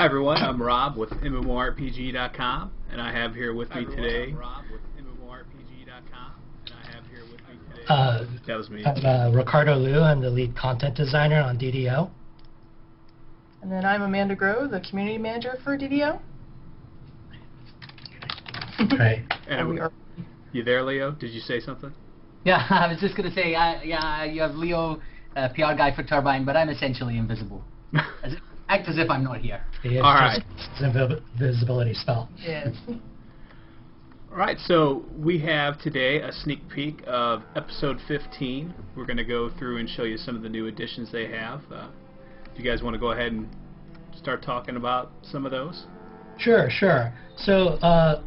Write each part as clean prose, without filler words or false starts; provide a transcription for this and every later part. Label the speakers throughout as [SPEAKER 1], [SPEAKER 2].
[SPEAKER 1] everyone, I'm Rob with MMORPG.com, and I have here with me today. That was me.
[SPEAKER 2] I'm Ricardo Liu. I'm the lead content designer on DDO.
[SPEAKER 3] And then I'm Amanda Groh, the community manager for DDO.
[SPEAKER 2] Right.
[SPEAKER 1] And you there, Leo? Did you say something?
[SPEAKER 4] Yeah, I was just going to say, yeah, you have Leo, PR guy for Turbine, but I'm essentially invisible. Act as if I'm not here.
[SPEAKER 2] It's
[SPEAKER 1] all right.
[SPEAKER 2] An invisibility spell.
[SPEAKER 3] Yes.
[SPEAKER 1] All right, so we have today a sneak peek of episode 15. We're going to go through and show you some of the new additions they have. Do you guys want to go ahead and start talking about some of those?
[SPEAKER 2] Sure. So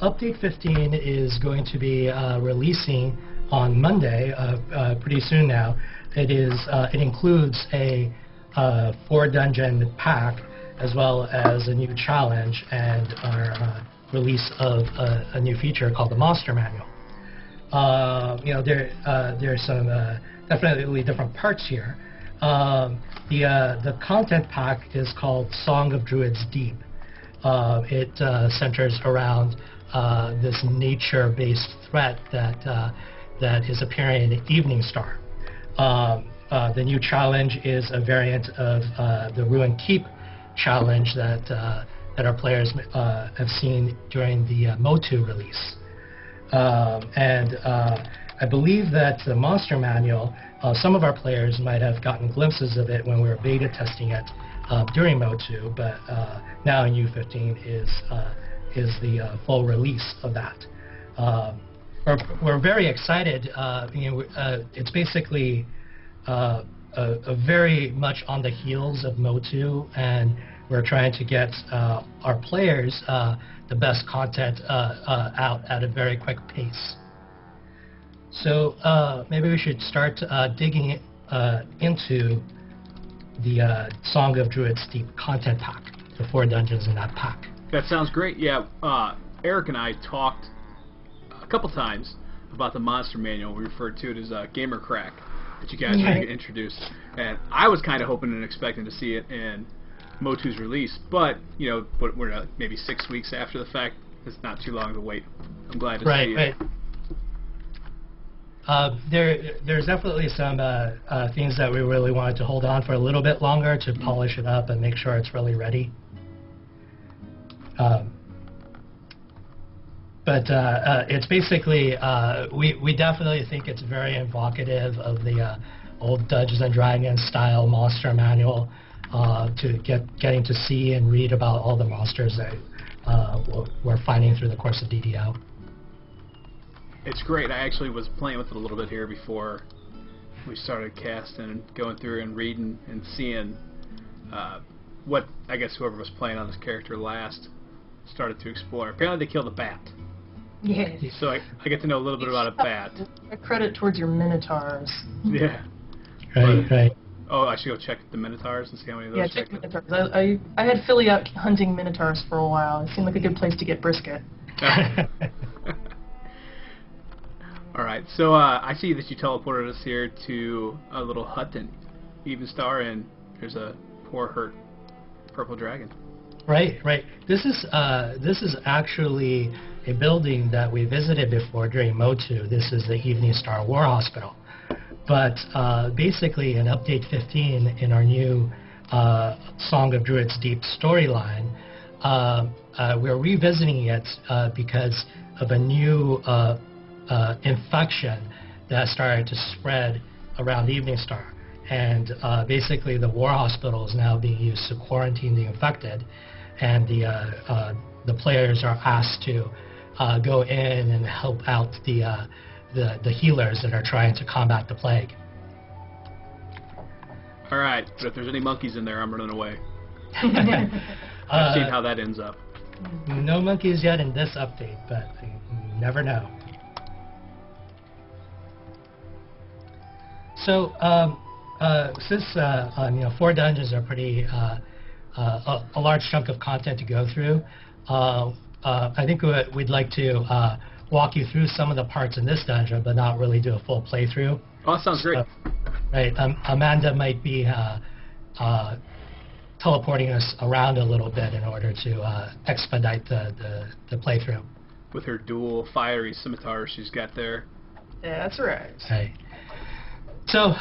[SPEAKER 2] update 15 is going to be releasing on Monday, pretty soon now. It includes a 4-dungeon pack as well as a new challenge and our release of a new feature called the Monster Manual. There's some definitely different parts here. The content pack is called Song of Druids Deep. It centers around this nature-based threat that is appearing in Evening Star. The new challenge is a variant of the Ruined Keep challenge that our players have seen during the Motu release. I believe that the Monster Manual, some of our players might have gotten glimpses of it when we were beta testing it during Motu, but now in U15 is the full release of that. We're very excited. It's basically a very much on the heels of Motu, and we're trying to get our players the best content out at a very quick pace. So maybe we should start digging into the Song of Druids Deep content pack, the 4 dungeons in that pack.
[SPEAKER 1] That sounds great. Yeah, Eric and I talked a couple times about the Monster Manual. We referred to it as Gamer Crack that you guys were going to introduce. And I was kind of hoping and expecting to see it in Motu's release, but we're maybe 6 weeks after the fact. It's not too long to wait. I'm glad to see it.
[SPEAKER 2] There's definitely some things that we really wanted to hold on for a little bit longer to polish it up and make sure it's really ready. But it's basically, we definitely think it's very evocative of the old Dungeons and Dragons style Monster Manual, to getting to see and read about all the monsters that we're finding through the course of DDO.
[SPEAKER 1] It's great. I actually was playing with it a little bit here before we started casting and going through and reading and seeing what I guess whoever was playing on this character last started to explore. Apparently they killed a bat.
[SPEAKER 3] Yes.
[SPEAKER 1] So I get to know a little bit about a bat.
[SPEAKER 3] A credit towards your Minotaurs.
[SPEAKER 1] Yeah.
[SPEAKER 2] Right.
[SPEAKER 1] Oh, I should go check the Minotaurs and see how many of those.
[SPEAKER 3] Yeah, check Minotaurs. I had Philly out hunting Minotaurs for a while. It seemed like a good place to get brisket.
[SPEAKER 1] All right, so I see that you teleported us here to a little hut in Even Star, and there's a poor hurt purple dragon. Right.
[SPEAKER 2] This is actually a building that we visited before during Motu. This is the Evening Star War Hospital. But basically, in Update 15, in our new Song of Druids Deep storyline, we're revisiting it because of a new infection that started to spread around Evening Star. And basically, the War Hospital is now being used to quarantine the infected, and the players are asked to go in and help out the healers that are trying to combat the plague.
[SPEAKER 1] All right, but if there's any monkeys in there, I'm running away. I've seen how that ends up.
[SPEAKER 2] No monkeys yet in this update, but you never know. So since 4 dungeons are pretty a large chunk of content to go through, I think we'd like to walk you through some of the parts in this dungeon, but not really do a full playthrough.
[SPEAKER 1] Oh, that sounds great.
[SPEAKER 2] Right, Amanda might be teleporting us around a little bit in order to expedite the playthrough.
[SPEAKER 1] With her dual fiery scimitar she's got there.
[SPEAKER 3] Yeah, that's right.
[SPEAKER 2] Right. So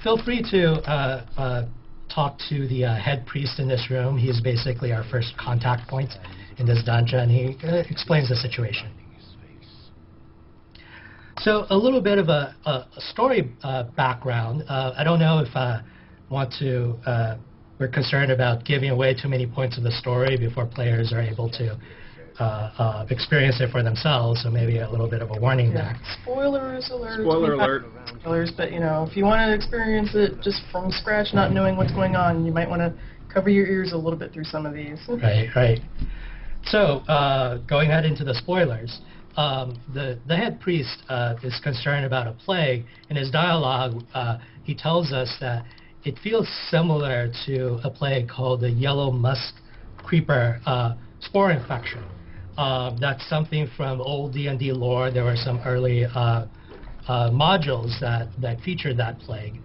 [SPEAKER 2] feel free to talk to the head priest in this room. He's basically our first contact point in this dungeon. He explains the situation. So a little bit of a story background. I don't know if I want to, we're concerned about giving away too many points of the story before players are able to experience it for themselves, so maybe a little bit of a warning there.
[SPEAKER 3] Spoilers alert.
[SPEAKER 1] Spoiler alert.
[SPEAKER 3] Spoilers, but if you want to experience it just from scratch, not knowing what's going on, you might want to cover your ears a little bit through some of these.
[SPEAKER 2] Right. So, going ahead into the spoilers, the head priest is concerned about a plague. In his dialogue, he tells us that it feels similar to a plague called the yellow musk creeper spore infection. That's something from old D&D lore. There were some early modules that featured that plague.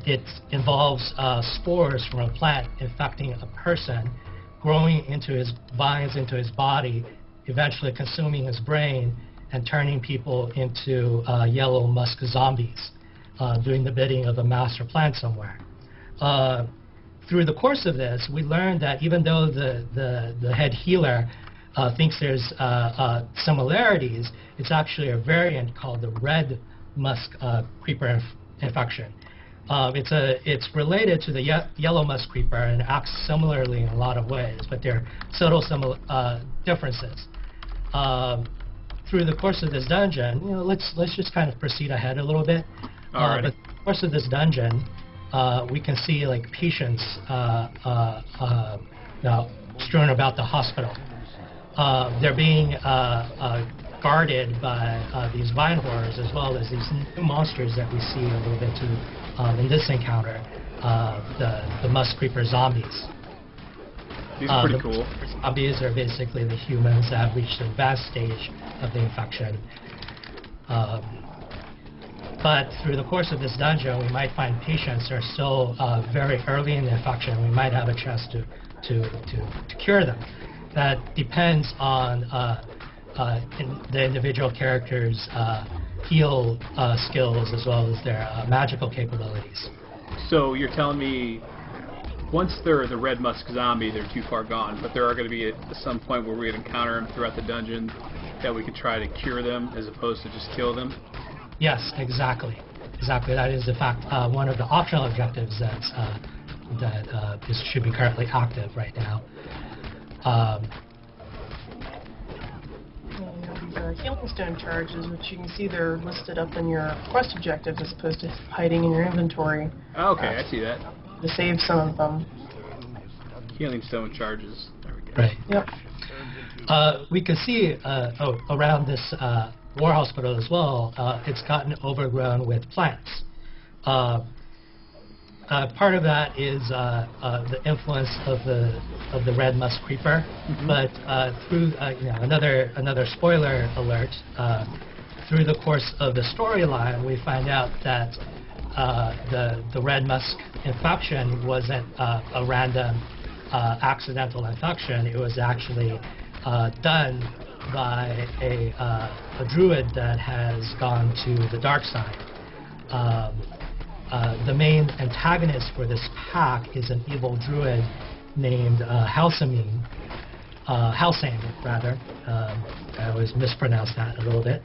[SPEAKER 2] It involves spores from a plant infecting a person, growing into his vines into his body, eventually consuming his brain and turning people into yellow musk zombies, doing the bidding of a master plan somewhere. Through the course of this, we learned that even though the head healer thinks there's similarities, it's actually a variant called the red musk creeper infection. It's related to the yellow musk creeper and acts similarly in a lot of ways, but there are subtle differences. Through the course of this dungeon, let's just kind of proceed ahead a little bit. But through the course of this dungeon, we can see like patients strewn about the hospital. They're being guarded by these vine horrors, as well as these new monsters that we see a little bit too in this encounter, the musk creeper zombies.
[SPEAKER 1] These are pretty cool.
[SPEAKER 2] Zombies are basically the humans that have reached the advanced stage of the infection. But through the course of this dungeon, we might find patients that are still very early in the infection. We might have a chance to cure them. That depends on the individual character's heal skills as well as their magical capabilities.
[SPEAKER 1] So you're telling me once they're the red musk zombie, they're too far gone, but there are going to be at some point where we encounter them throughout the dungeon that we could try to cure them as opposed to just kill them?
[SPEAKER 2] Yes, exactly. That is, in fact, one of the optional objectives that should be currently active right now.
[SPEAKER 3] These healing stone charges, which you can see they're listed up in your quest objectives as opposed to hiding in your inventory.
[SPEAKER 1] Okay, I see that.
[SPEAKER 3] To save some of them.
[SPEAKER 1] Healing stone charges. There we go.
[SPEAKER 2] Right.
[SPEAKER 3] Yep.
[SPEAKER 2] We can see around this war hospital as well, it's gotten overgrown with plants. Part of that is the influence of the red musk creeper, but through another spoiler alert, through the course of the storyline, we find out that the red musk infection wasn't a random accidental infection. It was actually done by a druid that has gone to the dark side. The main antagonist for this pack is an evil druid named Halsame, rather. I always mispronounce that a little bit.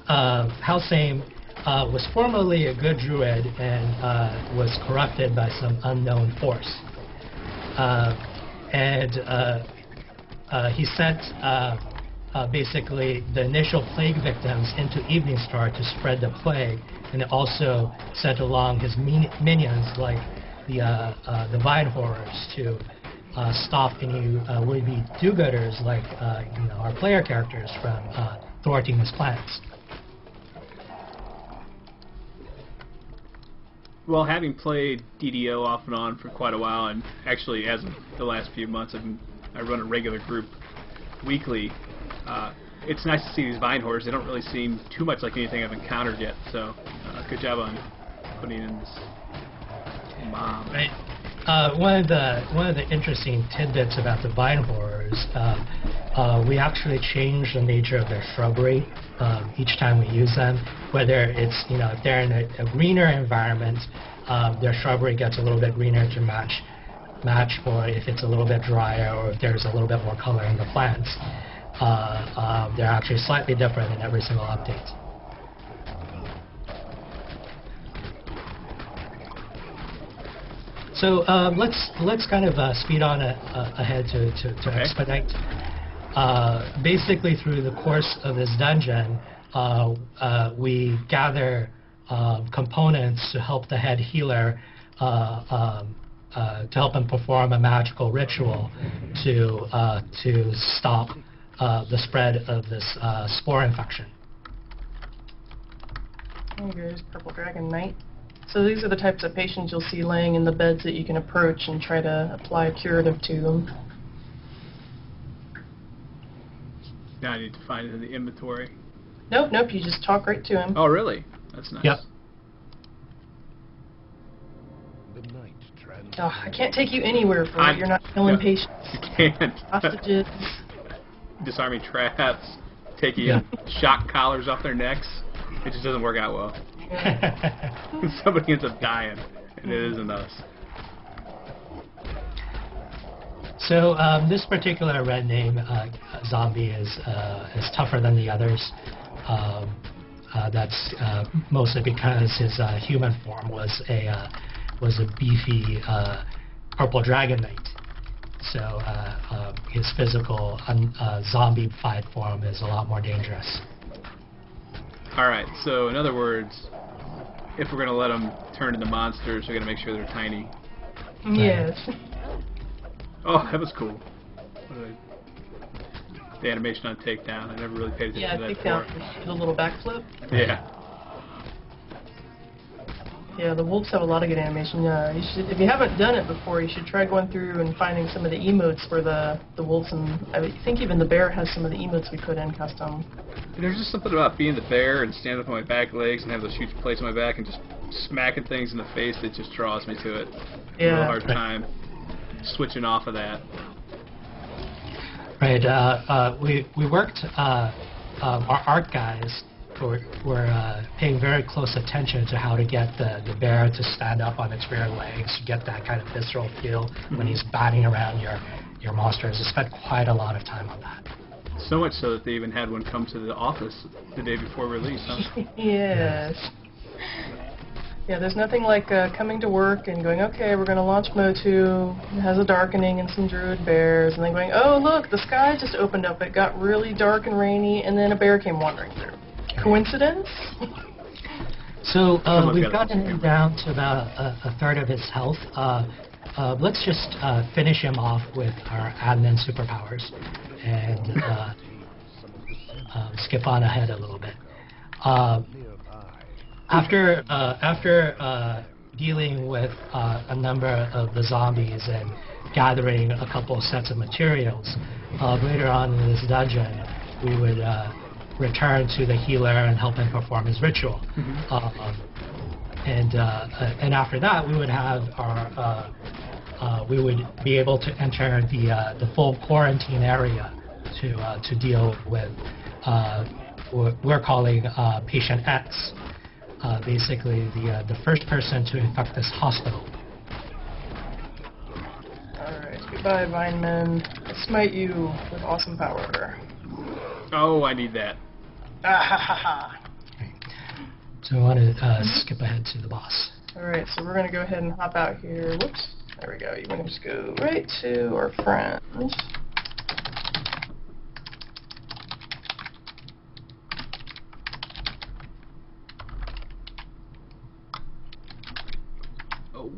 [SPEAKER 2] Halsame was formerly a good druid and was corrupted by some unknown force. He sent basically the initial plague victims into Evening Star to spread the plague, and it also sent along his minions like the Vine Horrors to stop any would-be do-gooders like our player characters from thwarting his plans.
[SPEAKER 1] Well, having played DDO off and on for quite a while, and actually as of the last few months, I run a regular group weekly. It's nice to see these vine horrors. They don't really seem too much like anything I've encountered yet. So, good job on putting in this mom.
[SPEAKER 2] Right. one of the interesting tidbits about the vine horrors, we actually change the nature of their shrubbery each time we use them. Whether it's, if they're in a greener environment, their shrubbery gets a little bit greener to match, or if it's a little bit drier, or if there's a little bit more color in the plants. They're actually slightly different in every single update. So let's kind of speed on ahead to expedite. Basically, through the course of this dungeon, we gather components to help the head healer, to help him perform a magical ritual to stop the spread of this spore infection.
[SPEAKER 3] There goes Purple Dragon Knight. So these are the types of patients you'll see laying in the beds that you can approach and try to apply a curative to them.
[SPEAKER 1] Now I need to find it in the inventory.
[SPEAKER 3] Nope, you just talk right to him.
[SPEAKER 1] Oh, really? That's nice.
[SPEAKER 2] Yep.
[SPEAKER 3] Oh, I can't take you anywhere for it. You're not killing patients.
[SPEAKER 1] You can't.
[SPEAKER 3] Hostages.
[SPEAKER 1] Disarming traps, taking shock collars off their necks. It just doesn't work out well. Somebody ends up dying, and it isn't us.
[SPEAKER 2] So this particular red name zombie is tougher than the others. That's mostly because his human form was a beefy purple dragon knight. So his physical zombified form is a lot more dangerous.
[SPEAKER 1] All right. So in other words, if we're gonna let them turn into monsters, we're gonna make sure they're tiny.
[SPEAKER 3] Yes.
[SPEAKER 1] Oh, that was cool. The animation on takedown. I never really paid attention to that before.
[SPEAKER 3] The little backflip.
[SPEAKER 1] Yeah.
[SPEAKER 3] Yeah, the wolves have a lot of good animation. You should, if you haven't done it before, you should try going through and finding some of the emotes for the wolves, and I think even the bear has some of the emotes we put in custom.
[SPEAKER 1] There's just something about being the bear and standing up on my back legs and have those huge plates on my back and just smacking things in the face that just draws me to it.
[SPEAKER 3] Yeah.
[SPEAKER 1] A real hard time switching off of that.
[SPEAKER 2] Right. We worked. Our art guys were paying very close attention to how to get the bear to stand up on its rear legs, to get that kind of visceral feel when he's batting around your monsters. They spent quite a lot of time on that.
[SPEAKER 1] So much so that they even had one come to the office the day before release, huh?
[SPEAKER 3] Yes. Yeah, there's nothing like coming to work and going, okay, we're going to launch Motu. It has a darkening and some druid bears, and then going, oh, look, the sky just opened up. It got really dark and rainy, and then a bear came wandering through. Coincidence?
[SPEAKER 2] So we've gotten him down to about a third of his health. Let's just finish him off with our admin superpowers and skip on ahead a little bit. After dealing with a number of the zombies and gathering a couple of sets of materials, later on in this dungeon, we would return to the healer and help him perform his ritual. And after that, we would have our we would be able to enter the full quarantine area to deal with what we're calling Patient X. Basically, the first person to infect this hospital.
[SPEAKER 3] Alright, goodbye, Vineman. I smite you with awesome power.
[SPEAKER 1] Oh, I need that.
[SPEAKER 2] So I want to skip ahead to the boss.
[SPEAKER 3] Alright, so we're going to go ahead and hop out here. Whoops. There we go. You want to just go right to our friends.
[SPEAKER 1] Oh,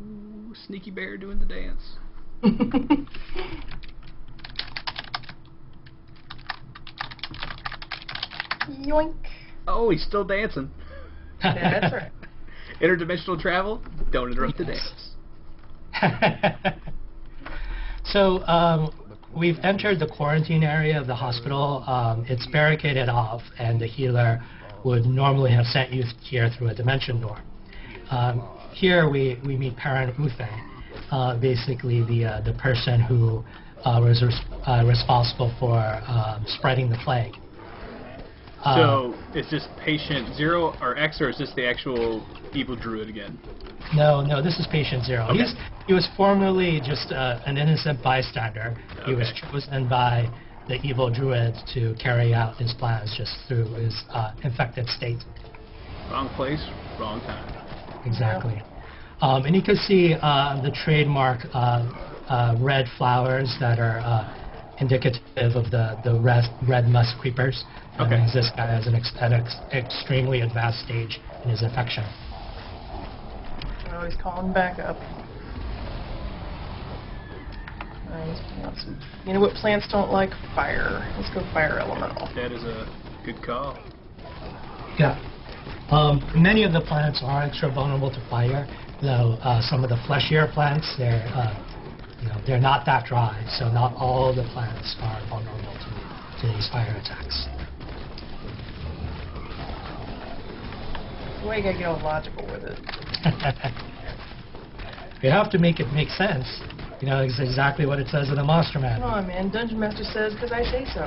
[SPEAKER 1] sneaky bear doing the dance.
[SPEAKER 3] Yoink.
[SPEAKER 1] Oh, he's still dancing.
[SPEAKER 3] Yeah, that's right.
[SPEAKER 1] Interdimensional travel, don't interrupt the dance.
[SPEAKER 2] So we've entered the quarantine area of the hospital. It's barricaded off, and the healer would normally have sent you here through a dimension door. Here we meet Parent Uthe, basically the person who was responsible for spreading the plague.
[SPEAKER 1] So is this patient 0 or X, or is this the actual evil druid again?
[SPEAKER 2] No, this is patient 0.
[SPEAKER 1] Okay.
[SPEAKER 2] He was formerly just an innocent bystander. He was chosen by the evil druid to carry out his plans just through his infected state.
[SPEAKER 1] Wrong place, wrong time.
[SPEAKER 2] Exactly. And you can see the trademark red flowers that are indicative of the red musk creepers. That means this guy has an extremely advanced stage in his infection.
[SPEAKER 3] Oh, he's calling back up. You know what plants don't like? Fire. Let's go fire elemental.
[SPEAKER 1] That is a good call.
[SPEAKER 2] Yeah. Many of the plants are extra vulnerable to fire, though some of the fleshier plants, they're not that dry, so not all the plants are vulnerable to these fire attacks.
[SPEAKER 3] Well, you gotta get all logical with it.
[SPEAKER 2] You have to make it make sense. It's exactly what it says in the Monster Manual.
[SPEAKER 3] Come on, man. Dungeon Master says because I say so.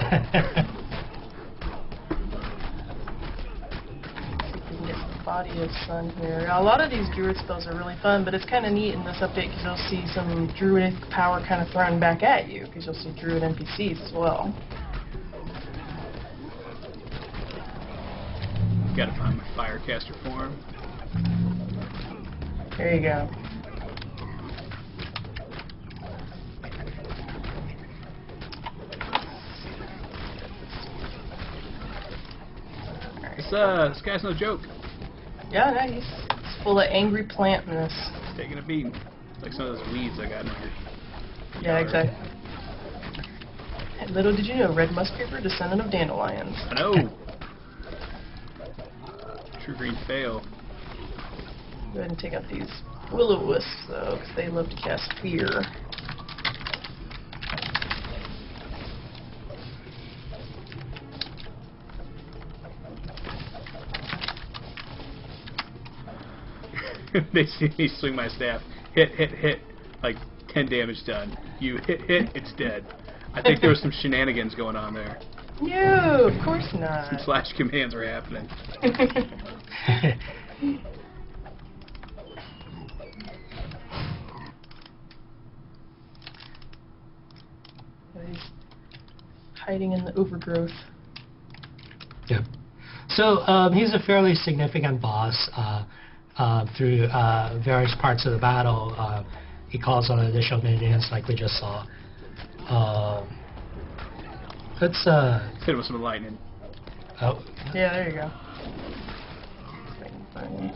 [SPEAKER 3] Body of Sun here. Now, a lot of these druid spells are really fun, but it's kind of neat in this update because you'll see some druidic power kind of thrown back at you because you'll see druid NPCs as well.
[SPEAKER 1] Gotta find my firecaster form.
[SPEAKER 3] There you go.
[SPEAKER 1] This guy's no joke.
[SPEAKER 3] Yeah, no, he's full of angry plantness.
[SPEAKER 1] He's taking a beating. Like some of those weeds I got in here.
[SPEAKER 3] Yeah, exactly. And little did you know, red musk creeper, descendant of dandelions.
[SPEAKER 1] I know. True green fail.
[SPEAKER 3] Go ahead and take out these will-o-wisps, though, because they love to cast fear.
[SPEAKER 1] They see me swing my staff. Hit. Like 10 damage done. You hit, it's dead. I think there was some shenanigans going on there.
[SPEAKER 3] No, of course not.
[SPEAKER 1] Some slash commands are happening.
[SPEAKER 3] He's hiding in the overgrowth.
[SPEAKER 2] Yep. So he's a fairly significant boss. Through various parts of the battle, he calls on additional minions like we just saw. Let's
[SPEAKER 1] hit him with some lightning.
[SPEAKER 2] Oh.
[SPEAKER 3] Yeah, there you go.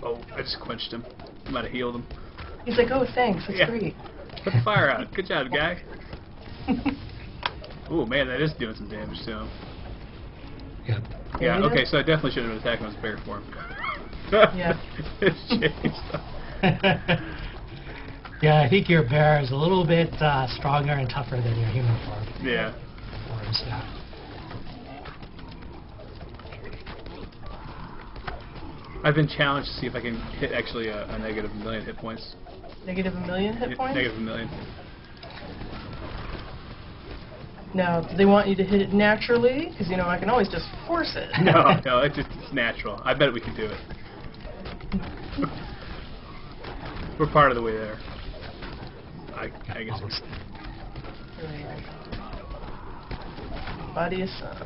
[SPEAKER 1] Oh, I just quenched him. Might have healed him.
[SPEAKER 3] He's like, oh, thanks, that's great.
[SPEAKER 1] Put the fire out. Good job, guy. Oh man, that is doing some damage to him.
[SPEAKER 2] Yep.
[SPEAKER 1] Yeah, okay, so I definitely shouldn't have attacked him as bear form.
[SPEAKER 3] Yeah.
[SPEAKER 1] It's changed.
[SPEAKER 2] Yeah, I think your bear is a little bit stronger and tougher than your human form.
[SPEAKER 1] Yeah.
[SPEAKER 2] Forms, yeah.
[SPEAKER 1] I've been challenged to see if I can hit actually a negative 1,000,000 hit points.
[SPEAKER 3] Negative 1,000,000 hit points?
[SPEAKER 1] Negative 1,000,000.
[SPEAKER 3] No, do they want you to hit it naturally? Because, I can always just force it.
[SPEAKER 1] No, it's natural. I bet we can do it. We're part of the way there. I guess.
[SPEAKER 3] Body of Sun.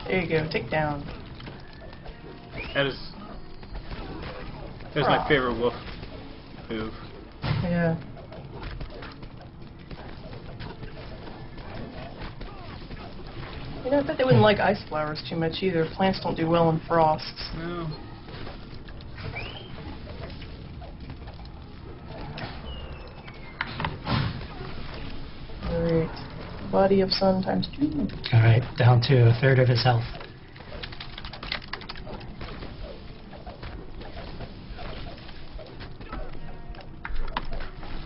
[SPEAKER 3] There you go, take down.
[SPEAKER 1] That's my favorite wolf move.
[SPEAKER 3] Yeah. I bet they wouldn't like ice flowers too much either. Plants don't do well in frosts.
[SPEAKER 1] No.
[SPEAKER 3] Alright. Body of Sun times 2.
[SPEAKER 2] Alright, down to a third of his health.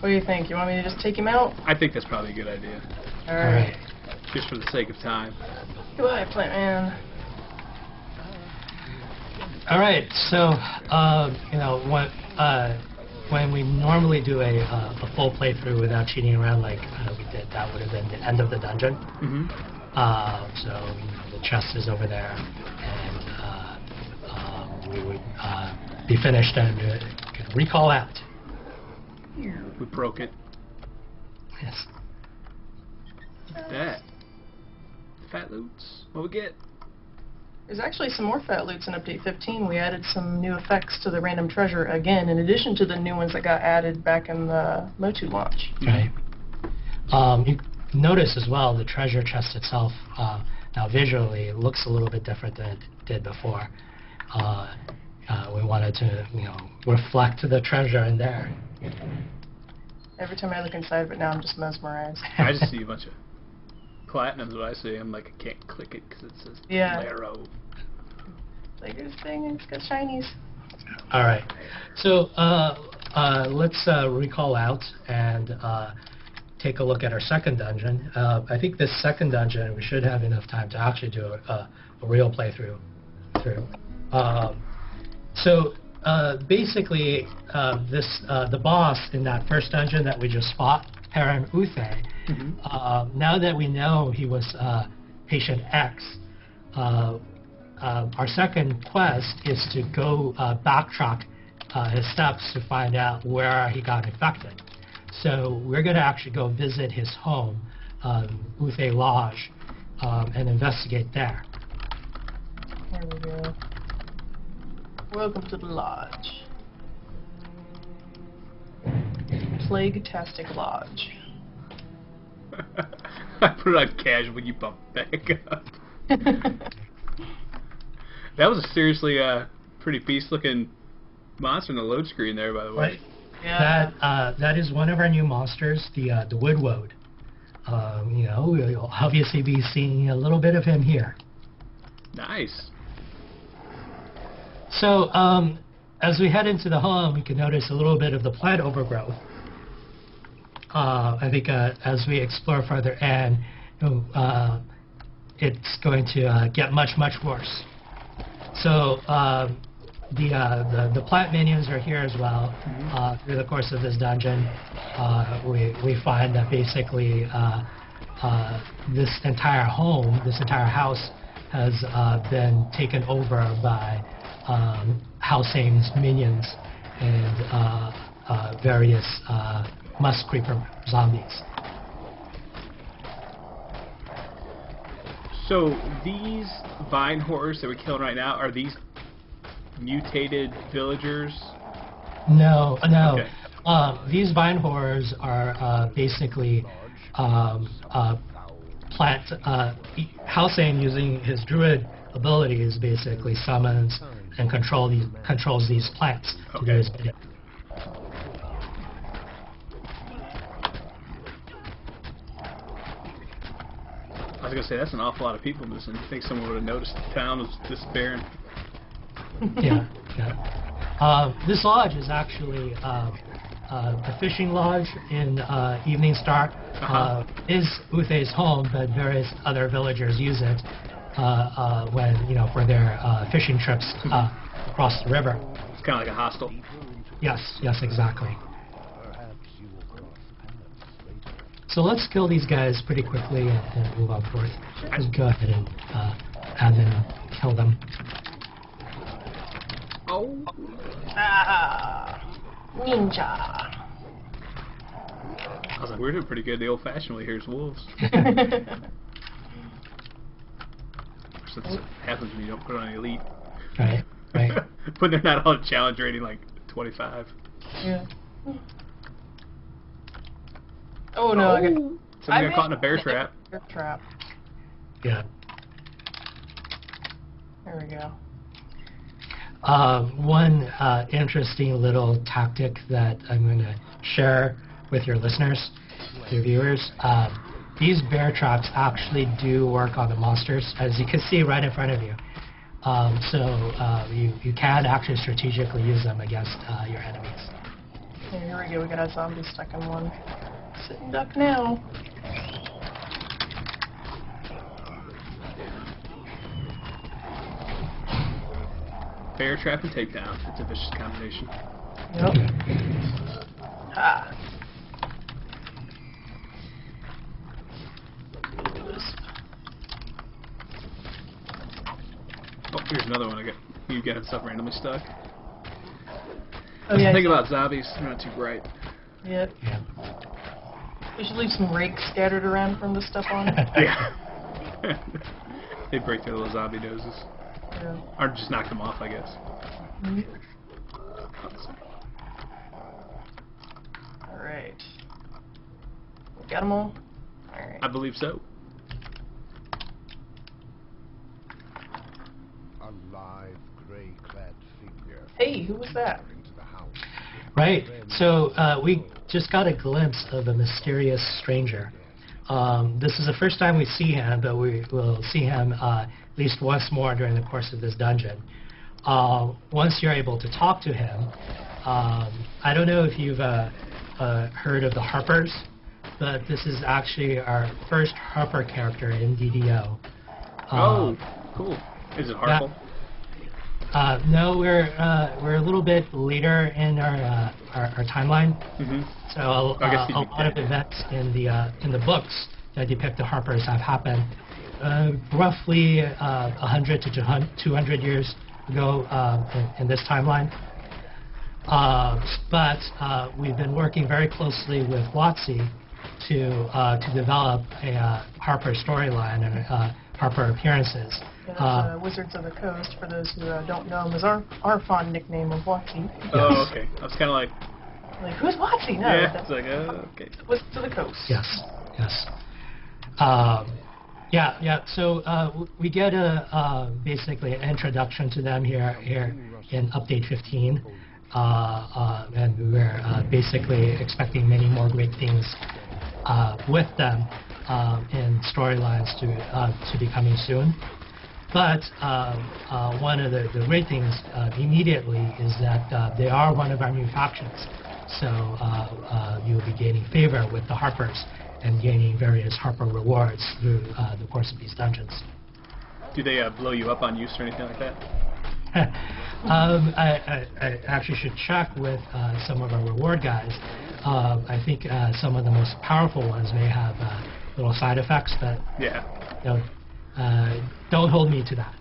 [SPEAKER 3] What do you think? You want me to just take him out?
[SPEAKER 1] I think that's probably a good idea.
[SPEAKER 3] Alright.
[SPEAKER 1] Just for the sake of time.
[SPEAKER 3] Goodbye, Plant Man.
[SPEAKER 2] All right, so when we normally do a full playthrough without cheating around like we did, that would have been the end of the dungeon.
[SPEAKER 1] Mm-hmm.
[SPEAKER 2] So the chest is over there, and we would be finished and could recall out.
[SPEAKER 1] We broke it.
[SPEAKER 2] Yes.
[SPEAKER 1] That. Fat loots. What we get?
[SPEAKER 3] There's actually some more fat loots in Update 15. We added some new effects to the random treasure again, in addition to the new ones that got added back in the Motu launch.
[SPEAKER 2] Right. You notice as well the treasure chest itself now visually looks a little bit different than it did before. We wanted to reflect the treasure in there.
[SPEAKER 3] Every time I look inside of it now, I'm just mesmerized.
[SPEAKER 1] I just see a bunch of platinums. What I see, I'm like, I can't click it because it says Laro.
[SPEAKER 3] Like this thing, it's got shinies.
[SPEAKER 2] All right. So let's recall out and take a look at our second dungeon. I think this second dungeon we should have enough time to actually do a real playthrough. Basically, the boss in that first dungeon that we just fought, Heron Uthe, now that we know he was Patient X, our second quest is to go backtrack his steps to find out where he got infected. So we're going to actually go visit his home, Uthe Lodge, and investigate there.
[SPEAKER 3] There we go. Welcome to the lodge. Plague-tastic lodge.
[SPEAKER 1] I put it on casual when you bump back up. That was a seriously pretty beast-looking monster in the load screen there, by the way.
[SPEAKER 2] Right. Yeah. That is one of our new monsters, the Woodwode. We'll obviously be seeing a little bit of him here.
[SPEAKER 1] Nice.
[SPEAKER 2] So, as we head into the home, we can notice a little bit of the plant overgrowth. I think as we explore further in, it's going to get much, much worse. So, the plant minions are here as well. Through the course of this dungeon, we find that basically this entire home, this entire house, has been taken over by Halsane's minions and various musk creeper zombies.
[SPEAKER 1] So these vine horrors that we're killing right now, are these mutated villagers?
[SPEAKER 2] No.
[SPEAKER 1] Okay.
[SPEAKER 2] These vine horrors are basically plant. Halsane, using his druid abilities, basically summons and controls these plants to do his bidding.
[SPEAKER 1] I was gonna say that's an awful lot of people missing. I think someone would have noticed the town was disappearing.
[SPEAKER 2] Yeah. This lodge is actually a fishing lodge in Evening Star. Is Uthe's home, but various other villagers use it when for their fishing trips across the river.
[SPEAKER 1] It's kind of like a hostel.
[SPEAKER 2] Yes, exactly. So let's kill these guys pretty quickly and move on forward. Let's go ahead and add them and kill them.
[SPEAKER 1] Oh.
[SPEAKER 3] Ninja.
[SPEAKER 1] I was like, we're doing pretty good the old-fashioned way. Here's wolves. That's what happens when you don't put it on elite.
[SPEAKER 2] Right.
[SPEAKER 1] When they're not on challenge rating like 25.
[SPEAKER 3] Yeah. Oh no!
[SPEAKER 1] Somebody got caught in a bear trap.
[SPEAKER 3] Bear trap.
[SPEAKER 2] Yeah.
[SPEAKER 3] There we go.
[SPEAKER 2] One interesting little tactic that I'm going to share with your listeners, your viewers. These bear traps actually do work on the monsters, as you can see right in front of you. You can actually strategically use them against your enemies.
[SPEAKER 3] Here we go. We got a zombie stuck in one. Sitting duck now.
[SPEAKER 1] Bear trap and takedown. It's a vicious combination.
[SPEAKER 3] Yep. Ah.
[SPEAKER 1] Oh, here's another one. You got stuff randomly stuck.
[SPEAKER 3] Oh, yeah.
[SPEAKER 1] Think about zombies. They're not too bright.
[SPEAKER 3] Yep.
[SPEAKER 2] Yeah.
[SPEAKER 3] We should leave some rakes scattered around from the stuff on.
[SPEAKER 1] Yeah. They break their little zombie noses.
[SPEAKER 3] Yeah.
[SPEAKER 1] Or just knock them off, I guess.
[SPEAKER 3] Mhm. Alright. We got them all? Alright.
[SPEAKER 1] I believe so.
[SPEAKER 5] A live, grey-clad figure.
[SPEAKER 3] Hey, who was that?
[SPEAKER 5] Into the house.
[SPEAKER 2] Right. So we just got a glimpse of a mysterious stranger. This is the first time we see him, but we will see him at least once more during the course of this dungeon. Once you're able to talk to him, I don't know if you've heard of the Harpers, but this is actually our first Harper character in DDO.
[SPEAKER 1] Oh, cool. Is it Harple?
[SPEAKER 2] No, we're a little bit later in our timeline.
[SPEAKER 1] Mm-hmm.
[SPEAKER 2] So a
[SPEAKER 1] I guess he'd be
[SPEAKER 2] lot of
[SPEAKER 1] dead.
[SPEAKER 2] events in the books that depict the Harpers have happened roughly 100 to 200 years ago in this timeline. But we've been working very closely with WotC to develop a Harper storyline and Harper appearances.
[SPEAKER 3] That's Wizards of the Coast, for those who don't know him, is our fond nickname of WotC.
[SPEAKER 1] Oh, okay. I was kind of like,
[SPEAKER 3] Like, who's WotC? No,
[SPEAKER 1] yeah,
[SPEAKER 3] that's
[SPEAKER 1] it's like, okay.
[SPEAKER 3] Wizards of the Coast.
[SPEAKER 2] Yes, yes. Yeah. So we get basically an introduction to them here in Update 15, and we're basically expecting many more great things with them in storylines to be coming soon. But one of the great things immediately is that they are one of our new factions. So you'll be gaining favor with the Harpers and gaining various Harper rewards through the course of these dungeons.
[SPEAKER 1] Do they blow you up on use or anything like that?
[SPEAKER 2] I actually should check with some of our reward guys. I think some of the most powerful ones may have little side effects, but
[SPEAKER 1] Yeah.
[SPEAKER 2] don't hold me to that.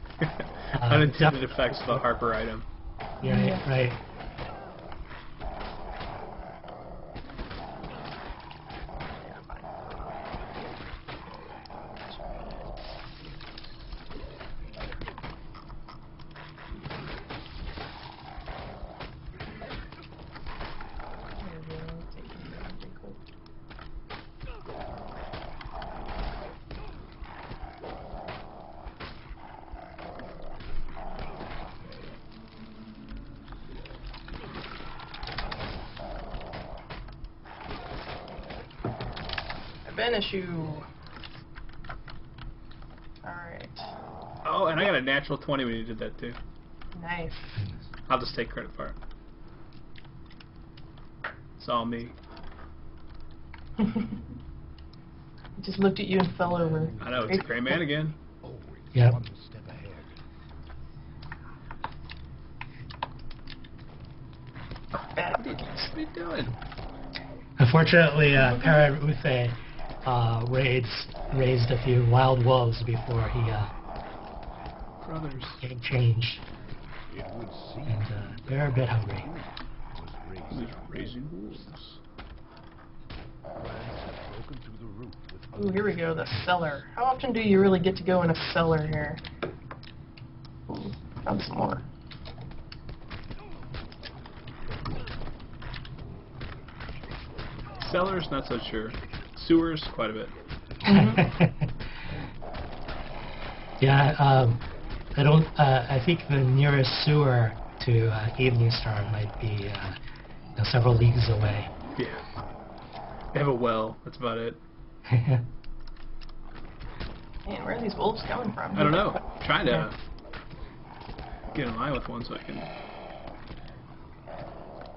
[SPEAKER 1] Unintended effects of a Harper item.
[SPEAKER 2] Yeah, right.
[SPEAKER 3] Banish you. Alright.
[SPEAKER 1] Oh, and I got a natural 20 when you did that too.
[SPEAKER 3] Nice.
[SPEAKER 1] I'll just take credit for it. It's all me.
[SPEAKER 3] Just looked at you and fell over.
[SPEAKER 1] I know, it's a gray man again.
[SPEAKER 5] Always
[SPEAKER 2] Yep.
[SPEAKER 5] one step ahead.
[SPEAKER 1] What are you doing?
[SPEAKER 2] Unfortunately, Pararufe raised a few wild wolves before he
[SPEAKER 1] Brothers.
[SPEAKER 2] getting changed,
[SPEAKER 5] It would seem
[SPEAKER 2] and they're a bit hungry.
[SPEAKER 5] was raised.
[SPEAKER 1] Who's raising wolves?
[SPEAKER 5] Plants have broken through the roof with
[SPEAKER 3] Ooh, here we go, the cellar. How often do you really get to go in a cellar here? Ooh, found some more.
[SPEAKER 1] Cellars, not so sure. Sewers, quite a bit.
[SPEAKER 2] Yeah, I don't. I think the nearest sewer to Evening Star might be several leagues away.
[SPEAKER 1] Yeah. They have a well, that's about it.
[SPEAKER 3] Man, where are these wolves coming from?
[SPEAKER 1] I don't know. I'm trying to get in line with one so I can...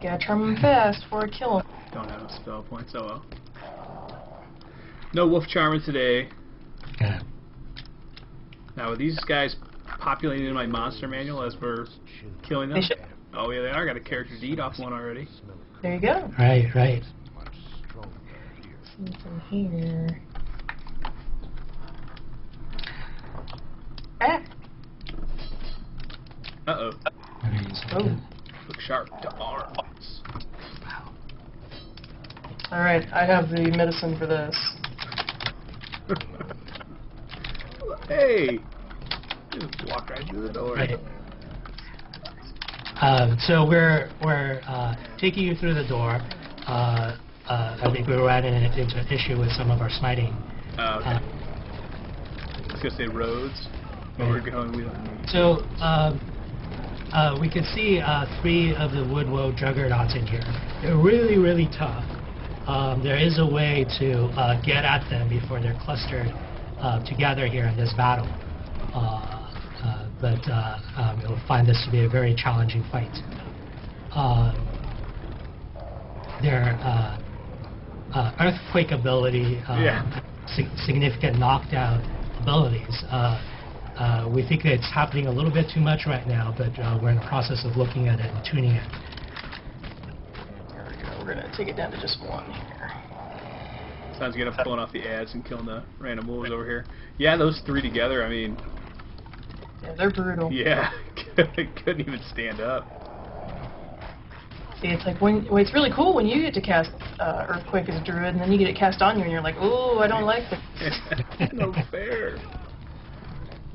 [SPEAKER 3] Gotta trim them fast before I kill them.
[SPEAKER 1] Don't have a spell point, so well. No Wolf Charmer today.
[SPEAKER 2] Yeah.
[SPEAKER 1] Now, with these guys populating in my monster manual as we're killing them?
[SPEAKER 3] They should.
[SPEAKER 1] Oh yeah, they are. Got a character deed off one already.
[SPEAKER 3] There you go.
[SPEAKER 2] Right, right.
[SPEAKER 5] Much stronger here.
[SPEAKER 3] Something here. Ah.
[SPEAKER 1] Uh-oh.
[SPEAKER 3] Oh.
[SPEAKER 1] Look sharp to arms.
[SPEAKER 3] All right, I have the medicine for this.
[SPEAKER 1] Hey! Just walk right through the door.
[SPEAKER 2] Right. So we're taking you through the door. I think we ran into an issue with some of our smiting.
[SPEAKER 1] Okay. I was gonna say roads, but we're going. We don't need.
[SPEAKER 2] So we can see 3 of the wood woe juggernauts in here. They're really, really tough. There is a way to get at them before they're clustered together here in this battle. But you'll find this to be a very challenging fight. Their earthquake ability, significant knockdown abilities. We think that it's happening a little bit too much right now, but we're in the process of looking at it and tuning it.
[SPEAKER 3] There we go. We're gonna take it down to just 1 here.
[SPEAKER 1] Sounds good. I'm pulling off the ads and killing the random wolves over here. Yeah, those 3 together. I mean,
[SPEAKER 3] Yeah, they're brutal.
[SPEAKER 1] yeah, couldn't even stand up.
[SPEAKER 3] See, it's like it's really cool when you get to cast Earthquake as a druid, and then you get it cast on you, and you're like, ooh, I don't like this.
[SPEAKER 1] No fair.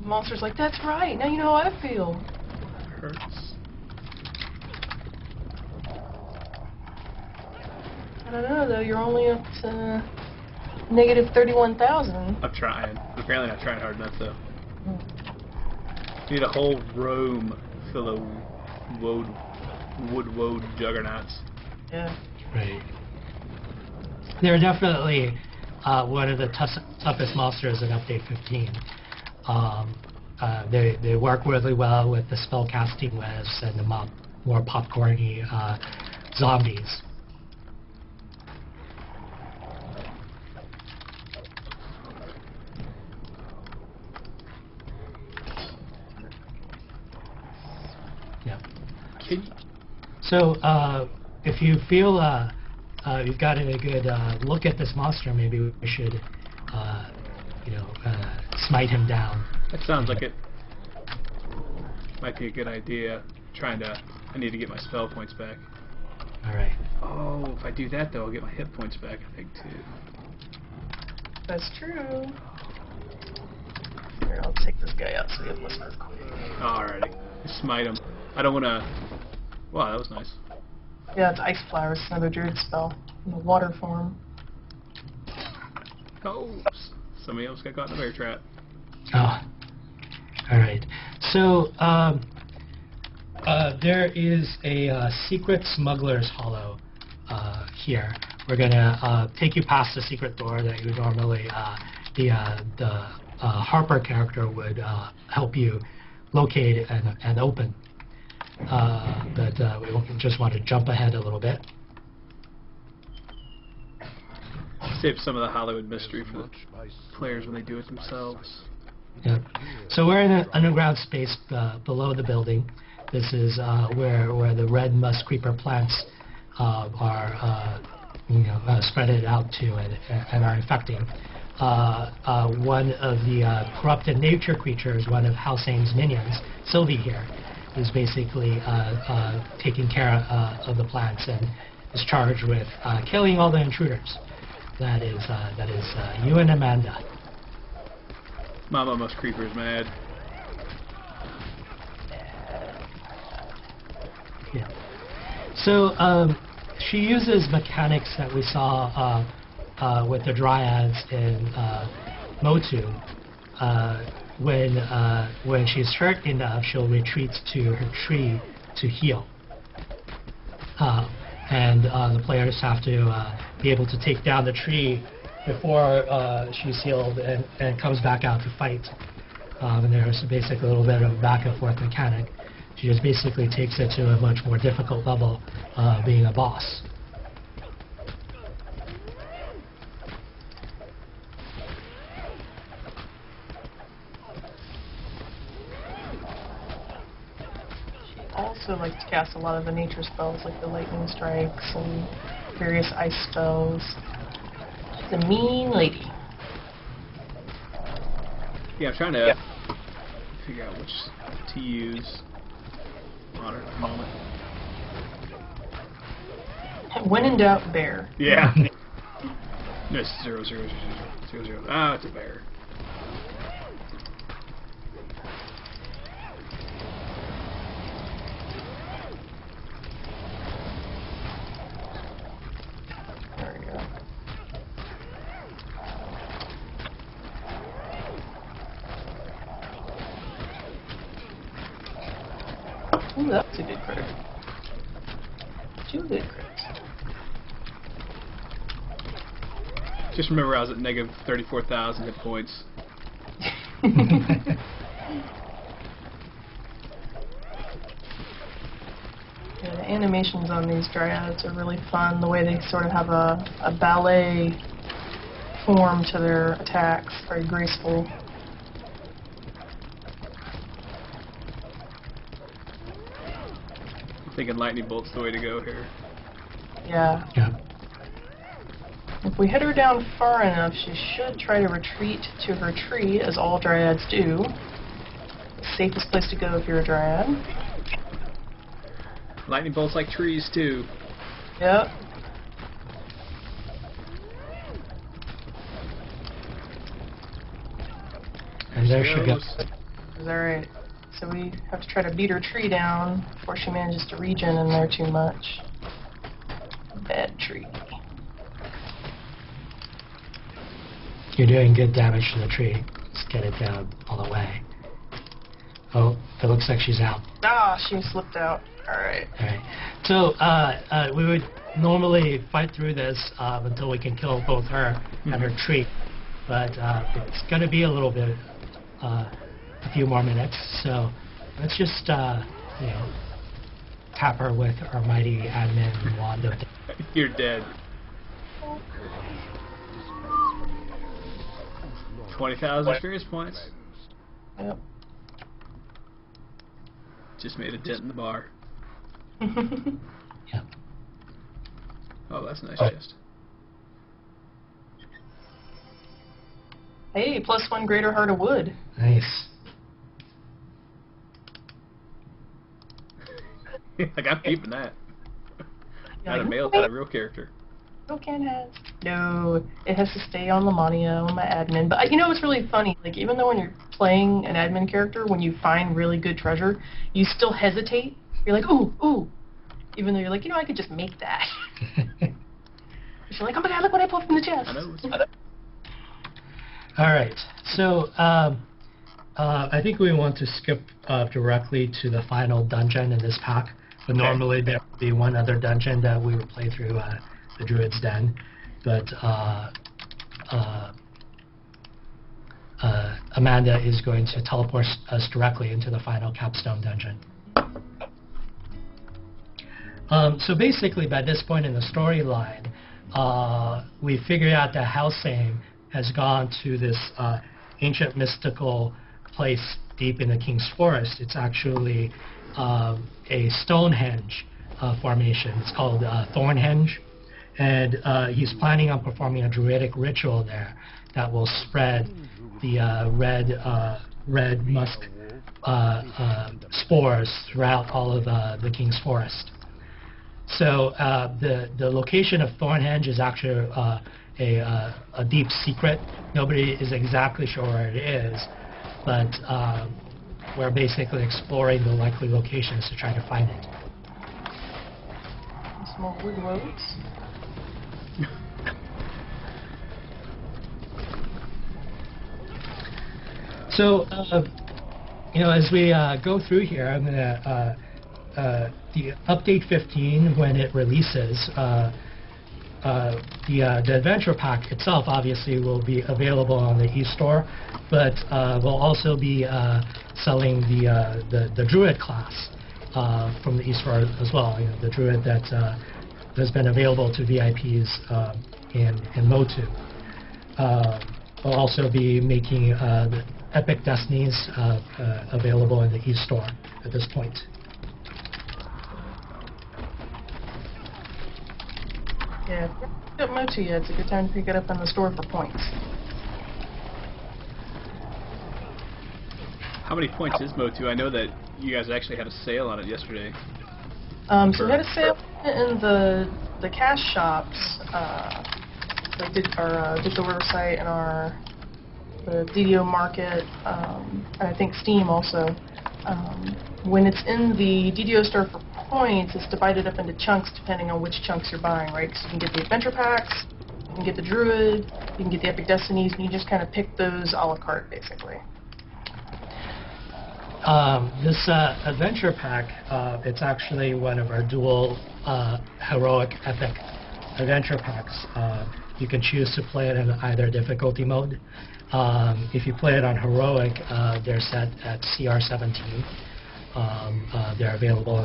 [SPEAKER 3] The monster's like, that's right. Now you know how I feel.
[SPEAKER 1] Hurts.
[SPEAKER 3] I don't know though. You're only up to negative 31,000.
[SPEAKER 1] I'm trying. Apparently not trying hard enough though. Need a whole room full of wood juggernauts.
[SPEAKER 3] Yeah.
[SPEAKER 2] Right. They're definitely one of the toughest monsters in Update 15. They work really well with the spellcasting webs and the more popcorny zombies. Yeah. So if you feel you've gotten a good look at this monster, maybe we should, smite him down.
[SPEAKER 1] That sounds like it might be a good idea. I need to get my spell points back.
[SPEAKER 2] All right.
[SPEAKER 1] Oh, if I do that though, I'll get my hit points back, I think, too.
[SPEAKER 3] That's true. Here, I'll take this guy out so we have less earthquake.
[SPEAKER 1] Alrighty. Smite him. I don't want to... Wow, that was nice.
[SPEAKER 3] Yeah, it's Ice Flower. It's another druid spell in the water form.
[SPEAKER 1] Oh, somebody else got caught in a bear trap.
[SPEAKER 2] Oh. All right. So there is a secret smuggler's hollow here. We're gonna take you past the secret door that you normally the Harper character would help you locate and open. But we just want to jump ahead a little bit.
[SPEAKER 1] Save some of the Hollywood mystery for the players when they do it themselves.
[SPEAKER 2] Yep. So we're in an underground space below the building. This is where the red musk creeper plants are spread it out to and are infecting. One of the corrupted nature creatures, one of Halsane's minions, Sylvie here, is basically taking care of the plants and is charged with killing all the intruders. That is you and Amanda.
[SPEAKER 1] Mama Musk Creeper's mad.
[SPEAKER 2] Yeah. So she uses mechanics that we saw with the Dryads in Motu. When she's hurt enough, she'll retreat to her tree to heal. And the players have to be able to take down the tree before she's healed and comes back out to fight. And there's basically a little bit of a back and forth mechanic. She just basically takes it to a much more difficult level, being a boss.
[SPEAKER 3] also like to cast a lot of the nature spells, like the lightning strikes and various ice spells. She's a mean lady.
[SPEAKER 1] Yeah, I'm trying to figure out which to use on her at the moment.
[SPEAKER 3] When in doubt, bear.
[SPEAKER 1] Yeah. No, 0, 0, 0, 0, 0. Ah, it's a bear.
[SPEAKER 3] There we go. Ooh, that's a good crit. 2 good crits.
[SPEAKER 1] Just remember I was at negative 34,000 hit points.
[SPEAKER 3] Yeah, the animations on these dryads are really fun. The way they sort of have a ballet form to their attacks, very graceful.
[SPEAKER 1] I'm thinking lightning bolt's the way to go here.
[SPEAKER 3] Yeah.
[SPEAKER 2] Yeah.
[SPEAKER 3] If we hit her down far enough, she should try to retreat to her tree, as all dryads do. The safest place to go if you're a dryad.
[SPEAKER 1] Lightning bolts like trees too.
[SPEAKER 3] Yep.
[SPEAKER 2] And there she goes.
[SPEAKER 3] Alright. So we have to try to beat her tree down before she manages to regen in there too much. Bad tree.
[SPEAKER 2] You're doing good damage to the tree. Let's get it down all the way. Oh, it looks like she's out.
[SPEAKER 3] Ah, she slipped out. Alright.
[SPEAKER 2] Alright. So, we would normally fight through this until we can kill both her and her tree. But it's going to be a little bit, a few more minutes. So, let's just, you know, tap her with our mighty admin wand of death.
[SPEAKER 1] You're dead. 20,000 experience points.
[SPEAKER 3] Yep.
[SPEAKER 1] Just made a dent in the bar.
[SPEAKER 2] Yeah.
[SPEAKER 1] Oh, that's a nice chest.
[SPEAKER 3] Hey, +1 greater heart of wood.
[SPEAKER 2] Nice.
[SPEAKER 1] Like, I'm keeping that.
[SPEAKER 3] Yeah,
[SPEAKER 1] Not a
[SPEAKER 3] like,
[SPEAKER 1] male, not a real character.
[SPEAKER 3] No, it has to stay on Lamontia, on my admin. But you know what's really funny? Like, even though when you're playing an admin character, when you find really good treasure, you still hesitate. You're like, ooh, ooh. Even though you're like, you know, I could just make that. You're like, oh my god, look what I pulled from the chest.
[SPEAKER 1] I know.
[SPEAKER 2] All right. So, I think we want to skip directly to the final dungeon in this pack. But normally there would be one other dungeon that we would play through the Druids' Den. But Amanda is going to teleport us directly into the final capstone dungeon. So basically, by this point in the storyline, we figured out that Halsane has gone to this ancient mystical place deep in the King's Forest. It's actually a Stonehenge formation. It's called Thorn Henge. And he's planning on performing a druidic ritual there that will spread the red musk spores throughout all of the King's Forest. So the location of Thorn Henge is actually a deep secret. Nobody is exactly sure where it is, but we're basically exploring the likely locations to try to find it.
[SPEAKER 3] Small wood roads.
[SPEAKER 2] So, you know, as we go through here, I'm going to, the update 15, when it releases, the adventure pack itself obviously will be available on the eStore, but we'll also be selling the Druid class from the eStore as well. You know, the Druid that has been available to VIPs in Motu. We'll also be making the Epic Destinies available in the eStore at this point.
[SPEAKER 3] Yeah, if you haven't picked up Motu yet, it's a good time to pick it up in the store for points.
[SPEAKER 1] How many points is Motu? I know that you guys actually had a sale on it yesterday.
[SPEAKER 3] So we had a sale in the cash shops, like our digital website and the DDO market, and I think Steam also. When it's in the DDO store for points, it's divided up into chunks depending on which chunks you're buying, right? Because you can get the adventure packs, you can get the Druid, you can get the Epic Destinies, and you just kind of pick those a la carte, basically.
[SPEAKER 2] This adventure pack, it's actually one of our dual heroic epic adventure packs. You can choose to play it in either difficulty mode. If you play it on heroic, they're set at CR 17. They're available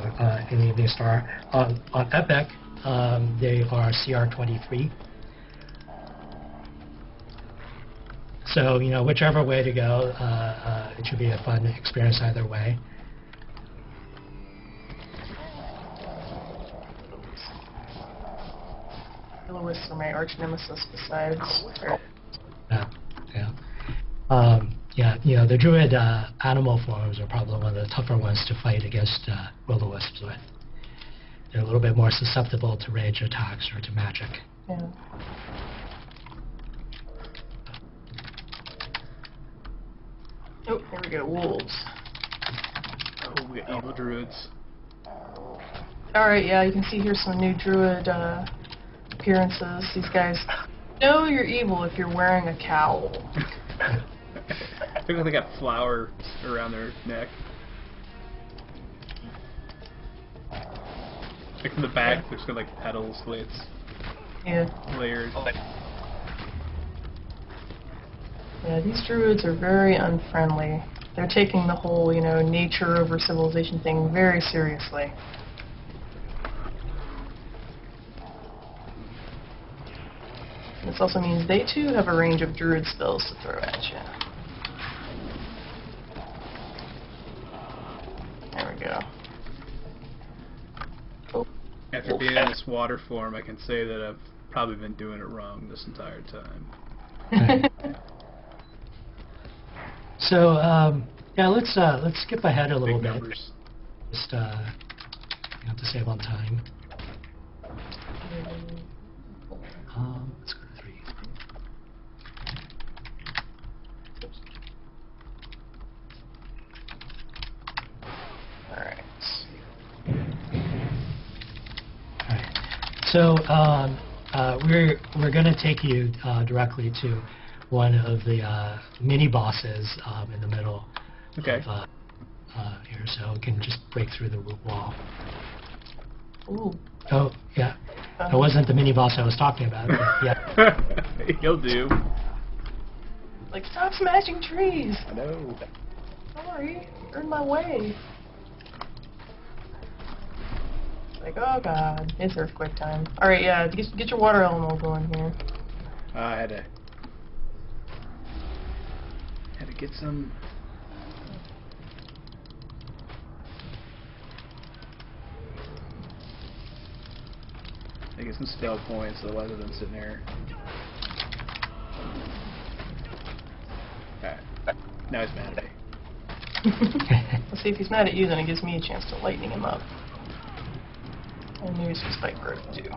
[SPEAKER 2] in the evening star. On epic, they are CR 23. So, you know, whichever way to go, it should be a fun experience either way.
[SPEAKER 3] Will-O-Wisps are my arch nemesis besides...
[SPEAKER 2] Yeah, you know, the Druid animal forms are probably one of the tougher ones to fight against Will-O-Wisps with. They're a little bit more susceptible to ranged attacks or to magic.
[SPEAKER 3] Yeah. Oh, here we go, wolves.
[SPEAKER 1] Oh, we got evil druids.
[SPEAKER 3] Alright, yeah, you can see here some new druid appearances. These guys know you're evil if you're wearing a cowl.
[SPEAKER 1] Look like they got flowers around their neck. Like from the back, there's got like petals, the way it's layered.
[SPEAKER 3] Yeah, these druids are very unfriendly. They're taking the whole, you know, nature over civilization thing very seriously. This also means they too have a range of druid spells to throw at you. There we go. Oh.
[SPEAKER 1] After being in this water form, I can say that I've probably been doing it wrong this entire time.
[SPEAKER 2] So, yeah, let's skip ahead a little
[SPEAKER 1] Big
[SPEAKER 2] bit.
[SPEAKER 1] numbers.
[SPEAKER 2] Just, you have to save on time. Let's go to 3.
[SPEAKER 3] Alright.
[SPEAKER 2] Alright. So, we're going to take you directly to one of the mini bosses in the middle of here, so we can just break through the wall.
[SPEAKER 3] Ooh.
[SPEAKER 2] Oh, yeah. It wasn't the mini boss I was talking about. But yeah.
[SPEAKER 1] He'll do.
[SPEAKER 3] Like, stop smashing trees!
[SPEAKER 1] I know.
[SPEAKER 3] Sorry, you're in my way. Like, oh god, it's earthquake time. Alright, yeah, get your water elemental going here.
[SPEAKER 1] I had to get some. I get some spell points, otherwise I've been sitting there. Alright. Now he's mad at me.
[SPEAKER 3] Let's see, if he's mad at you, then it gives me a chance to lightning him up. And use some spike growth too.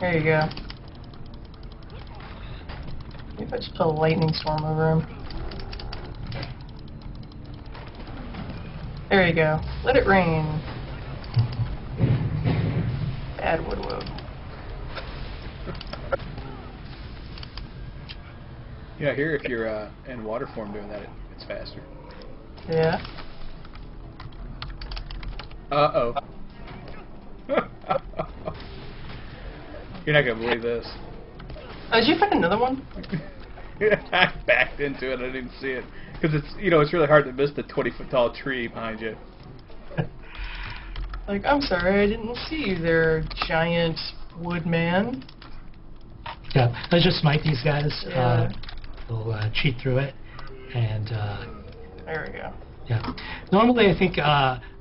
[SPEAKER 3] There you go. Maybe I just put a lightning storm over him. There you go. Let it rain. Bad wood.
[SPEAKER 1] Yeah, here if you're in water form doing that, it's faster.
[SPEAKER 3] Yeah.
[SPEAKER 1] Uh-oh. You're not gonna believe this.
[SPEAKER 3] Oh, did you find another one?
[SPEAKER 1] I backed into it, I didn't even see it. Because it's, you know, it's really hard to miss the 20-foot tall tree behind you.
[SPEAKER 3] Like, I'm sorry, I didn't see you there, giant woodman.
[SPEAKER 2] Yeah, let's just smite these guys.
[SPEAKER 3] Yeah.
[SPEAKER 2] We'll cheat through it, and
[SPEAKER 3] there we go.
[SPEAKER 2] yeah. Normally, I think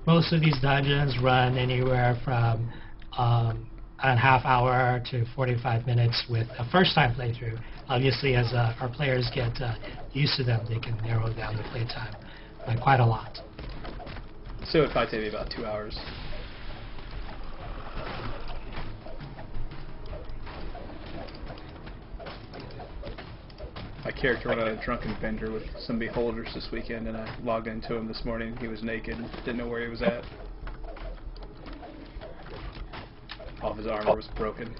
[SPEAKER 2] most of these dungeons run anywhere from a half hour to 45 minutes with a first-time playthrough. Obviously, as our players get used to them, they can narrow down the playtime by quite a lot.
[SPEAKER 1] So it would probably take me about 2 hours. My character went on a drunken bender with some beholders this weekend, and I logged into him this morning. He was naked, didn't know where he was at. All of his armor was broken.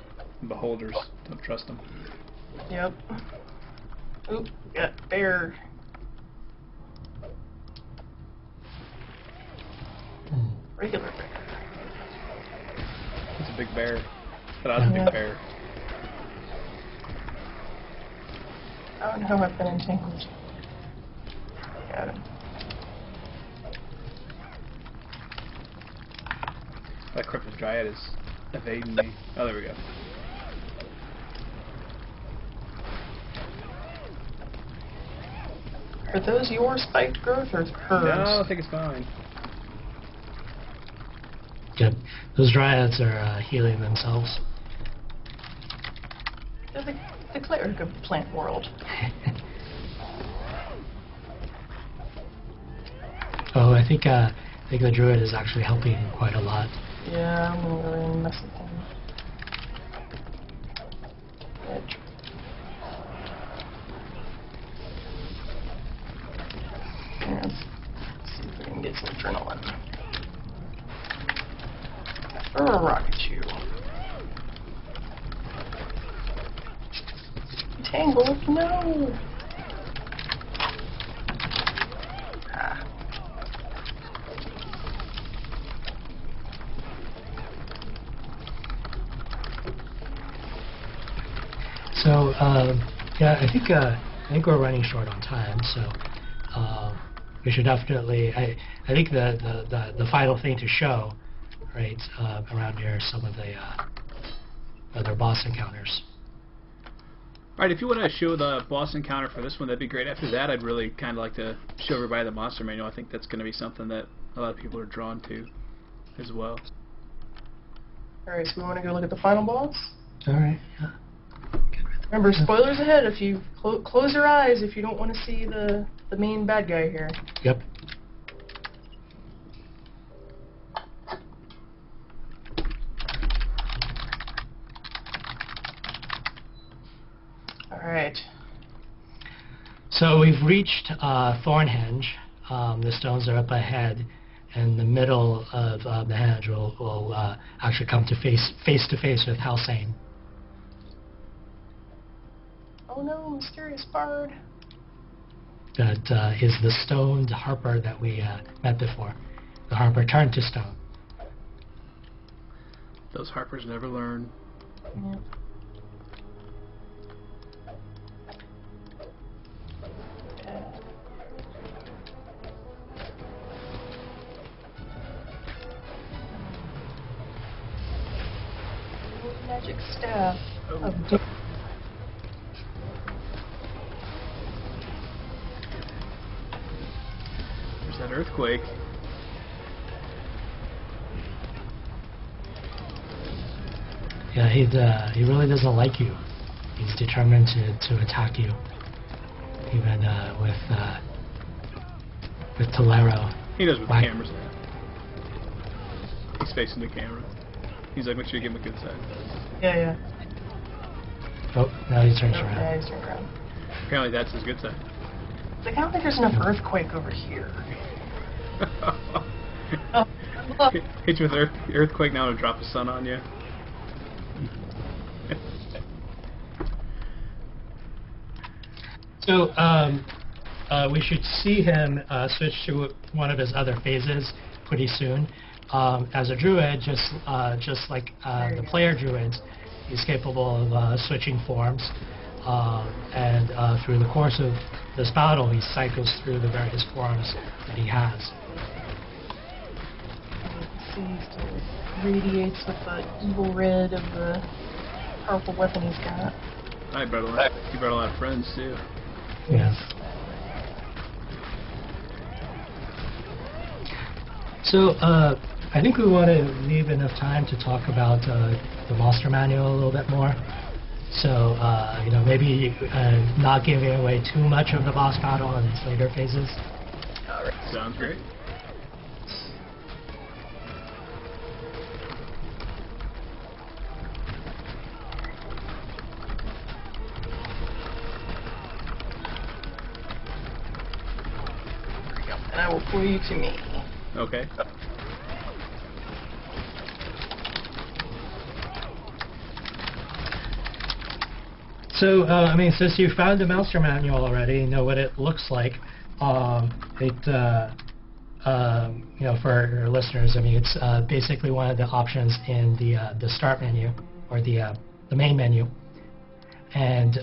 [SPEAKER 1] Beholders, don't trust them.
[SPEAKER 3] Yep. Oop, got bear. Regular bear.
[SPEAKER 1] It's a big bear. But I was a big bear.
[SPEAKER 3] Oh no, I've been entangled. Got him.
[SPEAKER 1] That Cryptic Dryad is evading me. Oh, there we go.
[SPEAKER 3] Are those your spiked growth or hers?
[SPEAKER 1] No, I think it's fine.
[SPEAKER 2] Good. Those dryads are healing themselves.
[SPEAKER 3] They're the cleric of plant world.
[SPEAKER 2] Oh, I think the druid is actually helping quite a lot.
[SPEAKER 3] Yeah, I'm gonna really mess with him. Edge. Let's see if we can get some adrenaline. Throw a rock at you. Tangled? No! Ah.
[SPEAKER 2] So, yeah, I think we're running short on time, so we should definitely. I think the final thing to show, right, around here are some of the other boss encounters.
[SPEAKER 1] Alright, if you want to show the boss encounter for this one, that'd be great. After that, I'd really kind of like to show everybody the monster manual. I think that's going to be something that a lot of people are drawn to as well.
[SPEAKER 3] Alright, so we want to go look at the final boss?
[SPEAKER 2] Alright, yeah.
[SPEAKER 3] Remember, spoilers ahead if you close your eyes if you don't want to see the main bad guy here.
[SPEAKER 2] Yep.
[SPEAKER 3] Alright.
[SPEAKER 2] So we've reached Thorn Henge. The stones are up ahead, and the middle of the henge will actually come to face to face with Halsane.
[SPEAKER 3] Oh no, mysterious bard.
[SPEAKER 2] That is the stoned harper that we met before. The harper turned to stone.
[SPEAKER 1] Those harpers never learn.
[SPEAKER 3] Yeah. Magic staff of doom.
[SPEAKER 1] There's that earthquake.
[SPEAKER 2] Yeah, he really doesn't like you. He's determined to attack you, even with Tolero.
[SPEAKER 1] He knows where the
[SPEAKER 2] Right.
[SPEAKER 1] camera's at. He's facing the camera. He's like, make sure you give him a good side.
[SPEAKER 3] Yeah.
[SPEAKER 2] Oh, now he turns
[SPEAKER 3] Yeah,
[SPEAKER 2] around.
[SPEAKER 3] he's turned around.
[SPEAKER 1] Apparently that's his good side.
[SPEAKER 3] Like, I don't think there's enough earthquake over here. Oh, look.
[SPEAKER 1] Hit you with earthquake now to drop the sun on you.
[SPEAKER 2] So we should see him switch to one of his other phases pretty soon. As a druid, just like the player druids, he's capable of switching forms. And through the course of this battle, he cycles through the various forms that he has.
[SPEAKER 3] See, he still radiates with the evil red of the powerful weapon he's got.
[SPEAKER 1] He brought a lot of friends too.
[SPEAKER 2] Yeah. So I think we want to leave enough time to talk about the monster manual a little bit more. So maybe not giving away too much of the boss battle in its later phases.
[SPEAKER 1] All right. Sounds great.
[SPEAKER 3] And I will pull you to me.
[SPEAKER 1] Okay.
[SPEAKER 2] So, since you found the monster manual already, you know what it looks like. For your listeners, it's basically one of the options in the start menu, or the main menu. And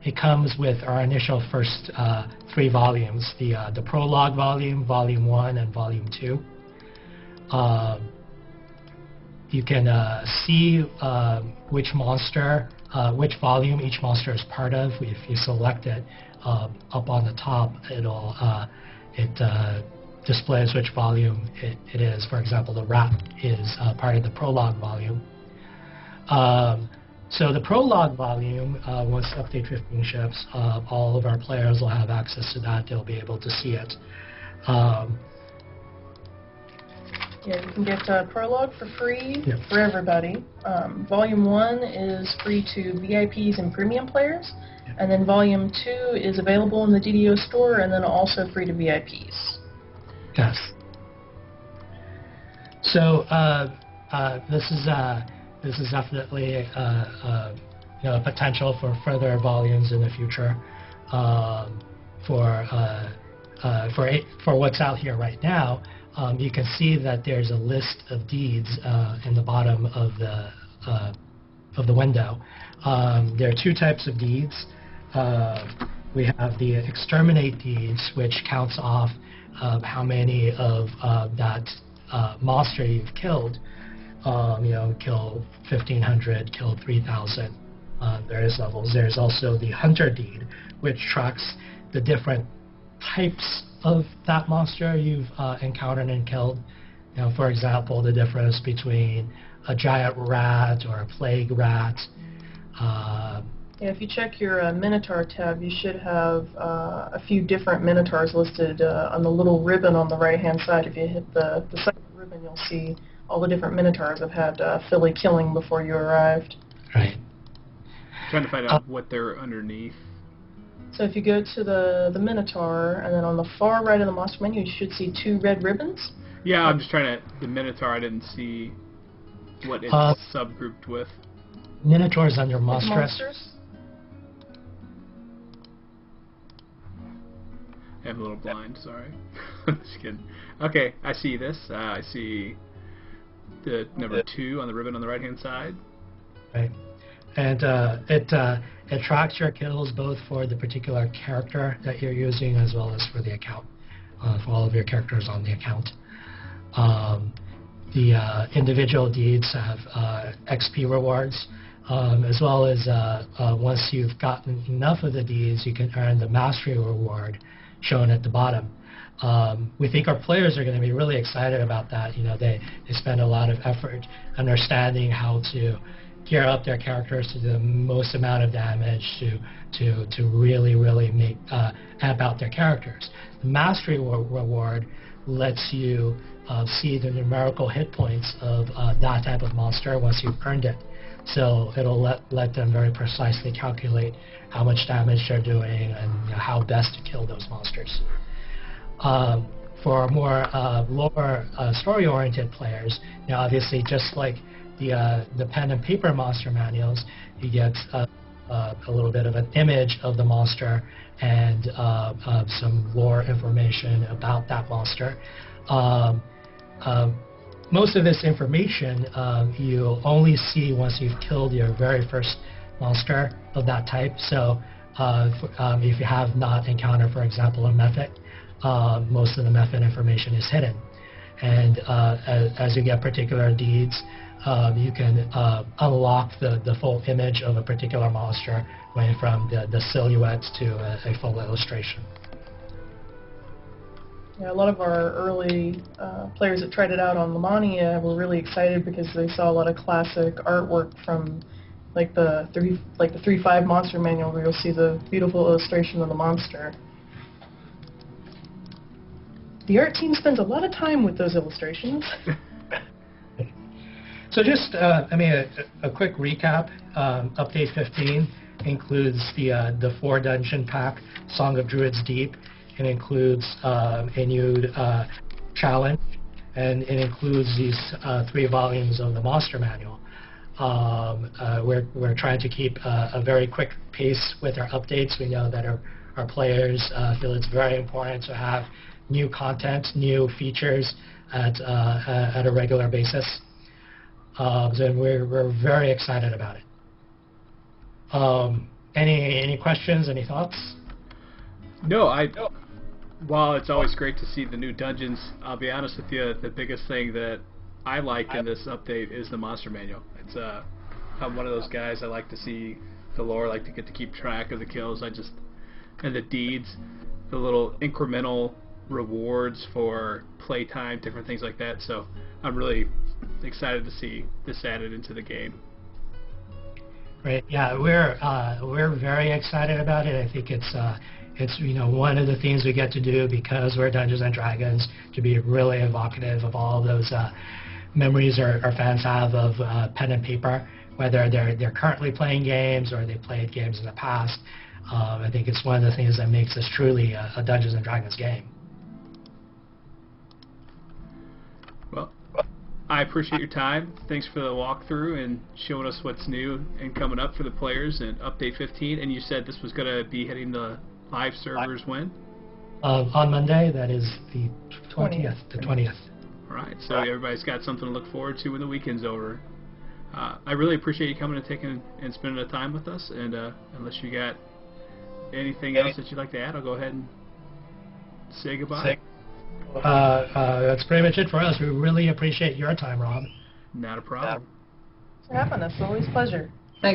[SPEAKER 2] it comes with our initial first 3 volumes, the prologue volume, volume 1, and volume 2. You can see which monster, which volume each monster is part of. If you select it, up on the top, it displays which volume it is. For example, the rat is part of the prologue volume. So the prologue volume, once Update 15 ships, all of our players will have access to that. They'll be able to see it.
[SPEAKER 3] Yeah, you can get Prologue for free
[SPEAKER 2] Yep.
[SPEAKER 3] for everybody. Volume 1 is free to VIPs and premium players.
[SPEAKER 2] Yep.
[SPEAKER 3] And then Volume 2 is available in the DDO store and then also free to VIPs.
[SPEAKER 2] Yes. So this is definitely a potential for further volumes in the future. For what's out here right now, you can see that there's a list of deeds in the bottom of the window. There are 2 types of deeds. We have the exterminate deeds, which counts off how many of that monster you've killed. Kill 1,500, kill 3,000, various levels. There's also the hunter deed, which tracks the different types of that monster you've encountered and killed. For example, the difference between a giant rat or a plague rat.
[SPEAKER 3] Yeah, if you check your Minotaur tab, you should have a few different Minotaurs listed on the little ribbon on the right-hand side. If you hit the second ribbon, you'll see all the different Minotaurs I've had Philly killing before you arrived.
[SPEAKER 2] Right.
[SPEAKER 1] Trying to find out what they're underneath.
[SPEAKER 3] So if you go to the Minotaur, and then on the far right of the monster menu, you should see 2 red ribbons.
[SPEAKER 1] Yeah, I'm just trying to... The Minotaur, I didn't see what it's subgrouped with.
[SPEAKER 2] Minotaurs under monstrous.
[SPEAKER 3] Monsters?
[SPEAKER 1] I'm a little blind, sorry. Just kidding. Okay, I see this. I see the number 2 on the ribbon on the right-hand side.
[SPEAKER 2] Right. And it tracks your kills both for the particular character that you're using as well as for the account, for all of your characters on the account. The individual deeds have XP rewards, as well as once you've gotten enough of the deeds, you can earn the mastery reward shown at the bottom. We think our players are going to be really excited about that. They spend a lot of effort understanding how to gear up their characters to the most amount of damage to really make amp out their characters. The mastery reward lets you see the numerical hit points of that type of monster once you've earned it. So it'll let them very precisely calculate how much damage they're doing and how best to kill those monsters. For more lower story-oriented players, obviously just like the pen and paper monster manuals, you get a little bit of an image of the monster and some lore information about that monster. Most of this information you'll only see once you've killed your very first monster of that type. So if you have not encountered, for example, a mephit, most of the mephit information is hidden. And as you get particular deeds, you can unlock the full image of a particular monster, going from the silhouettes to a full illustration.
[SPEAKER 3] Yeah, a lot of our early players that tried it out on Lamania were really excited because they saw a lot of classic artwork from like the 3.5 monster manual, where you'll see the beautiful illustration of the monster. The art team spends a lot of time with those illustrations.
[SPEAKER 2] So just, a quick recap. Update 15 includes the 4-dungeon pack, Song of Druids Deep. It includes a new challenge, and it includes these 3 volumes of the Monster Manual. We're trying to keep a very quick pace with our updates. We know that our players feel it's very important to have new content, new features at a regular basis. So we're very excited about it. Any questions? Any thoughts?
[SPEAKER 1] No, while it's always great to see the new dungeons, I'll be honest with you, the biggest thing that I like in this update is the monster manual. It's I'm one of those guys. I like to see the lore. I like to get to keep track of the kills. And the deeds, the little incremental rewards for playtime, different things like that. So I'm really excited to see this added into the game.
[SPEAKER 2] Great. Yeah, we're very excited about it. I think it's one of the things we get to do because we're Dungeons and Dragons, to be really evocative of all those memories our fans have of pen and paper, whether they're currently playing games or they played games in the past. I think it's one of the things that makes this truly a Dungeons and Dragons game.
[SPEAKER 1] Well, I appreciate your time. Thanks for the walkthrough and showing us what's new and coming up for the players in Update 15. And you said this was going to be hitting the live servers when?
[SPEAKER 2] On Monday, that is the 20th. The 20th.
[SPEAKER 1] All right, so everybody's got something to look forward to when the weekend's over. I really appreciate you coming and taking and spending the time with us. And unless you got anything else that you'd like to add, I'll go ahead and say goodbye.
[SPEAKER 2] That's pretty much it for us. We really appreciate your time, Rob.
[SPEAKER 1] Not a problem.
[SPEAKER 3] Thanks for having us. Always a pleasure.